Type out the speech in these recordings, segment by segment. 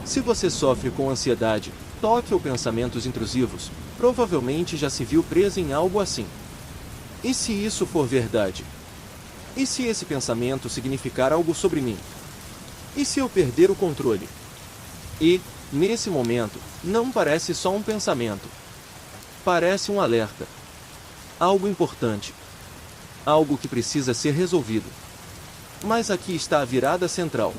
Se você sofre com ansiedade, toque ou pensamentos intrusivos, provavelmente já se viu preso em algo assim. E se isso for verdade? E se esse pensamento significar algo sobre mim? E se eu perder o controle? E, nesse momento, não parece só um pensamento. Parece um alerta. Algo importante. Algo que precisa ser resolvido. Mas aqui está a virada central.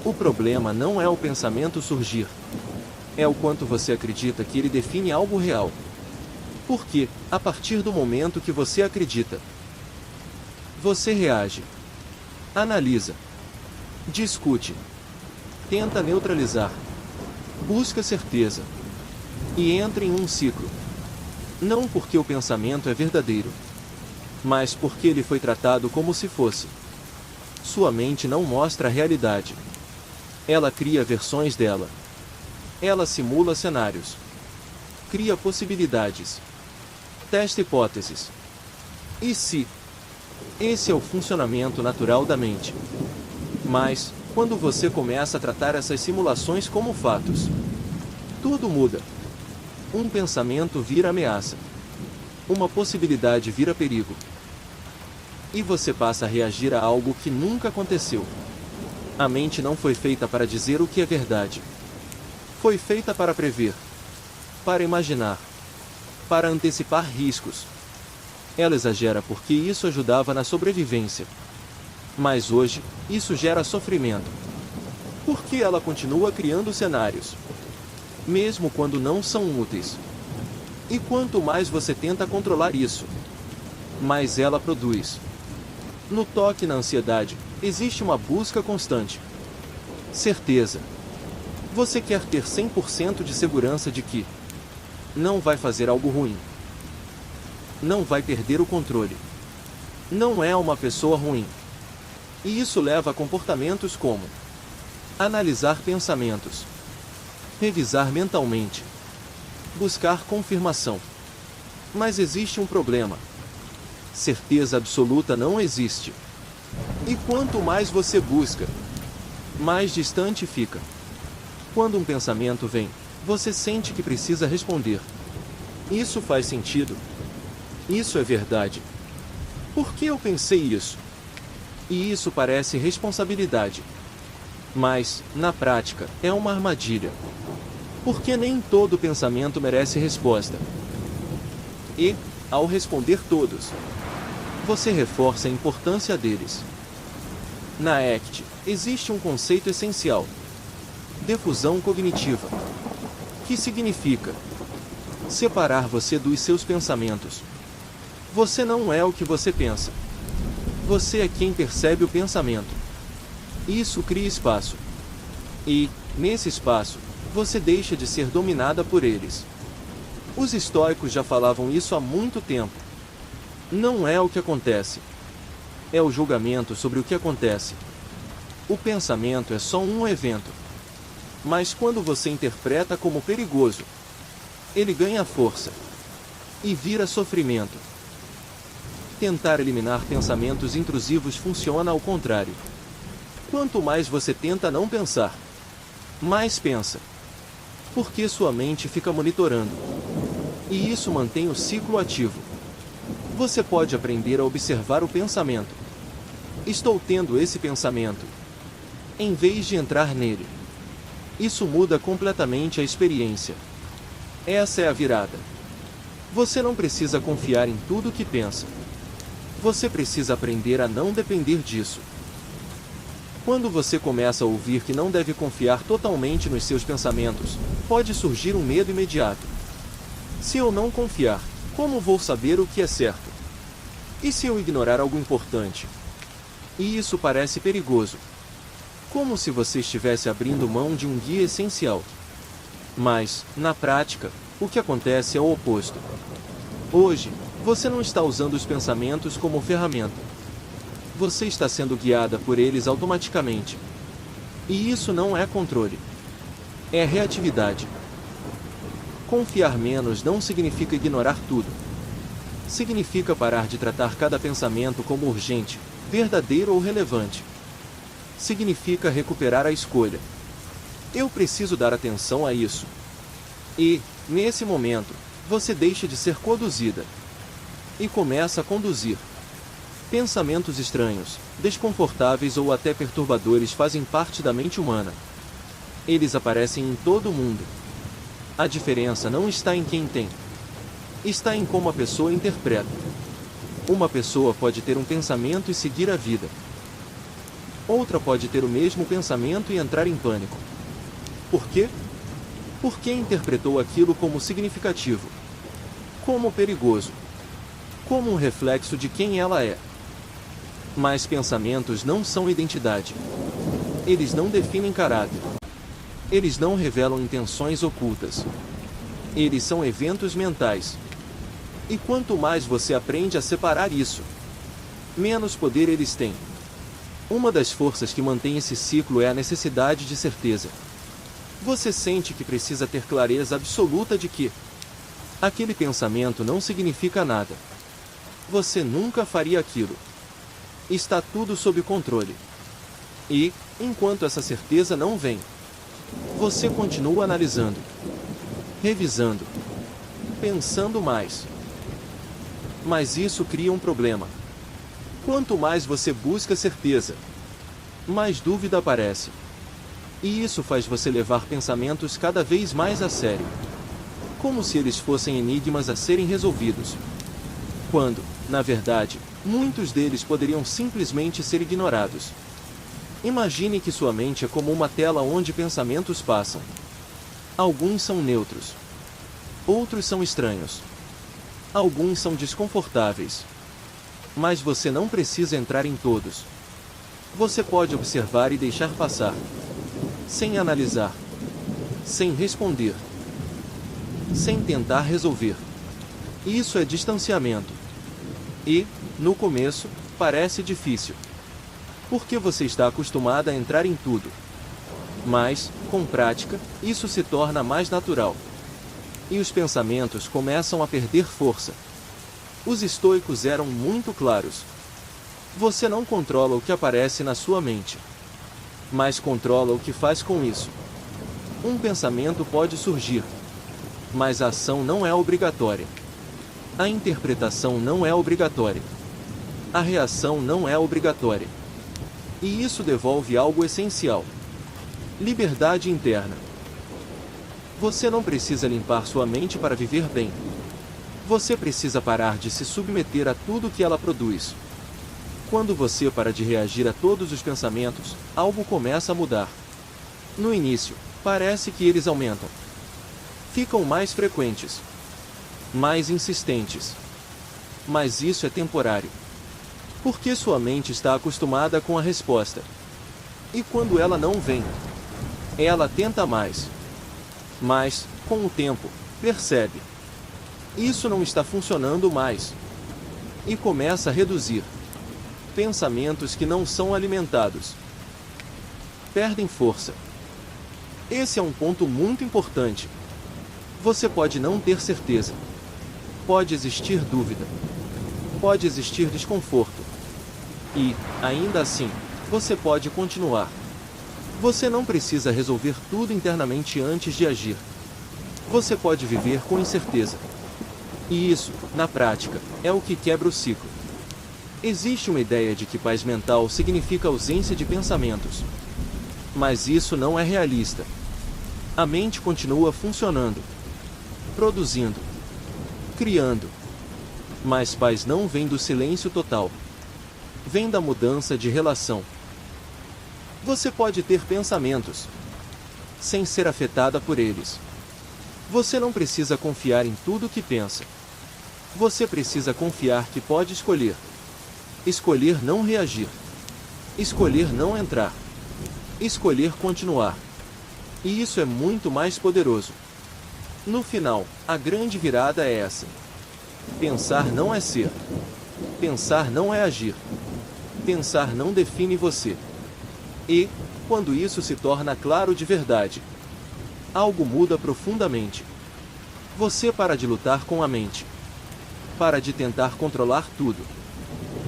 O problema não é o pensamento surgir. É o quanto você acredita que ele define algo real. Porque, a partir do momento que você acredita, você reage, analisa, discute, tenta neutralizar, busca certeza e entra em um ciclo. Não porque o pensamento é verdadeiro, mas porque ele foi tratado como se fosse. Sua mente não mostra a realidade. Ela cria versões dela. Ela simula cenários. Cria possibilidades. Testa hipóteses. E se? Esse é o funcionamento natural da mente. Mas, quando você começa a tratar essas simulações como fatos, tudo muda. Um pensamento vira ameaça. Uma possibilidade vira perigo. E você passa a reagir a algo que nunca aconteceu. A mente não foi feita para dizer o que é verdade. Foi feita para prever, para imaginar, para antecipar riscos. Ela exagera porque isso ajudava na sobrevivência. Mas hoje, isso gera sofrimento. Porque ela continua criando cenários, mesmo quando não são úteis. E quanto mais você tenta controlar isso, mais ela produz. No toque e na ansiedade, existe uma busca constante. Certeza. Você quer ter 100% de segurança de que não vai fazer algo ruim. Não vai perder o controle. Não é uma pessoa ruim. E isso leva a comportamentos como analisar pensamentos, revisar mentalmente, buscar confirmação. Mas existe um problema. Certeza absoluta não existe. E quanto mais você busca, mais distante fica. Quando um pensamento vem, você sente que precisa responder. Isso faz sentido? Isso é verdade. Por que eu pensei isso? E isso parece responsabilidade. Mas, na prática, é uma armadilha. Porque nem todo pensamento merece resposta. E, ao responder todos, você reforça a importância deles. Na ACT, existe um conceito essencial: defusão cognitiva. Que significa separar você dos seus pensamentos. Você não é o que você pensa. Você é quem percebe o pensamento. Isso cria espaço. E, nesse espaço, você deixa de ser dominada por eles. Os estoicos já falavam isso há muito tempo. Não é o que acontece. É o julgamento sobre o que acontece. O pensamento é só um evento. Mas quando você interpreta como perigoso, ele ganha força e vira sofrimento. Tentar eliminar pensamentos intrusivos funciona ao contrário. Quanto mais você tenta não pensar, mais pensa. Porque sua mente fica monitorando. E isso mantém o ciclo ativo. Você pode aprender a observar o pensamento. Estou tendo esse pensamento. Em vez de entrar nele. Isso muda completamente a experiência. Essa é a virada. Você não precisa confiar em tudo que pensa. Você precisa aprender a não depender disso. Quando você começa a ouvir que não deve confiar totalmente nos seus pensamentos, pode surgir um medo imediato. Se eu não confiar, como vou saber o que é certo? E se eu ignorar algo importante? E isso parece perigoso. Como se você estivesse abrindo mão de um guia essencial. Mas, na prática, o que acontece é o oposto. Hoje, você não está usando os pensamentos como ferramenta. Você está sendo guiada por eles automaticamente. E isso não é controle. É reatividade. Confiar menos não significa ignorar tudo. Significa parar de tratar cada pensamento como urgente, verdadeiro ou relevante. Significa recuperar a escolha. Eu preciso dar atenção a isso. E, nesse momento, você deixa de ser conduzida e começa a conduzir. Pensamentos estranhos, desconfortáveis ou até perturbadores fazem parte da mente humana. Eles aparecem em todo mundo. A diferença não está em quem tem. Está em como a pessoa interpreta. Uma pessoa pode ter um pensamento e seguir a vida. Outra pode ter o mesmo pensamento e entrar em pânico. Por quê? Porque interpretou aquilo como significativo, como perigoso, como um reflexo de quem ela é. Mas pensamentos não são identidade. Eles não definem caráter. Eles não revelam intenções ocultas. Eles são eventos mentais. E quanto mais você aprende a separar isso, menos poder eles têm. Uma das forças que mantém esse ciclo é a necessidade de certeza. Você sente que precisa ter clareza absoluta de que aquele pensamento não significa nada. Você nunca faria aquilo. Está tudo sob controle. E, enquanto essa certeza não vem, você continua analisando, revisando, pensando mais. Mas isso cria um problema. Quanto mais você busca certeza, mais dúvida aparece. E isso faz você levar pensamentos cada vez mais a sério, como se eles fossem enigmas a serem resolvidos. Quando, na verdade, muitos deles poderiam simplesmente ser ignorados. Imagine que sua mente é como uma tela onde pensamentos passam. Alguns são neutros. Outros são estranhos. Alguns são desconfortáveis. Mas você não precisa entrar em todos. Você pode observar e deixar passar. Sem analisar. Sem responder. Sem tentar resolver. Isso é distanciamento. E, no começo, parece difícil. Porque você está acostumada a entrar em tudo. Mas, com prática, isso se torna mais natural. E os pensamentos começam a perder força. Os estoicos eram muito claros. Você não controla o que aparece na sua mente, mas controla o que faz com isso. Um pensamento pode surgir, mas a ação não é obrigatória. A interpretação não é obrigatória. A reação não é obrigatória. E isso devolve algo essencial: liberdade interna. Você não precisa limpar sua mente para viver bem. Você precisa parar de se submeter a tudo que ela produz. Quando você para de reagir a todos os pensamentos, algo começa a mudar. No início, parece que eles aumentam. Ficam mais frequentes. Mais insistentes. Mas isso é temporário. Porque sua mente está acostumada com a resposta. E quando ela não vem, ela tenta mais. Mas, com o tempo, percebe: isso não está funcionando mais. E começa a reduzir. Pensamentos que não são alimentados perdem força. Esse é um ponto muito importante. Você pode não ter certeza. Pode existir dúvida. Pode existir desconforto. E, ainda assim, você pode continuar. Você não precisa resolver tudo internamente antes de agir. Você pode viver com incerteza. E isso, na prática, é o que quebra o ciclo. Existe uma ideia de que paz mental significa ausência de pensamentos. Mas isso não é realista. A mente continua funcionando, produzindo, criando. Mas paz não vem do silêncio total. Vem da mudança de relação. Você pode ter pensamentos sem ser afetada por eles. Você não precisa confiar em tudo que pensa. Você precisa confiar que pode escolher. Escolher não reagir. Escolher não entrar. Escolher continuar. E isso é muito mais poderoso. No final, a grande virada é essa. Pensar não é ser. Pensar não é agir. Pensar não define você. E, quando isso se torna claro de verdade, algo muda profundamente. Você para de lutar com a mente. Para de tentar controlar tudo.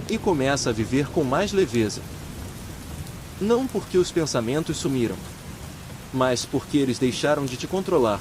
E começa a viver com mais leveza. Não porque os pensamentos sumiram, mas porque eles deixaram de te controlar,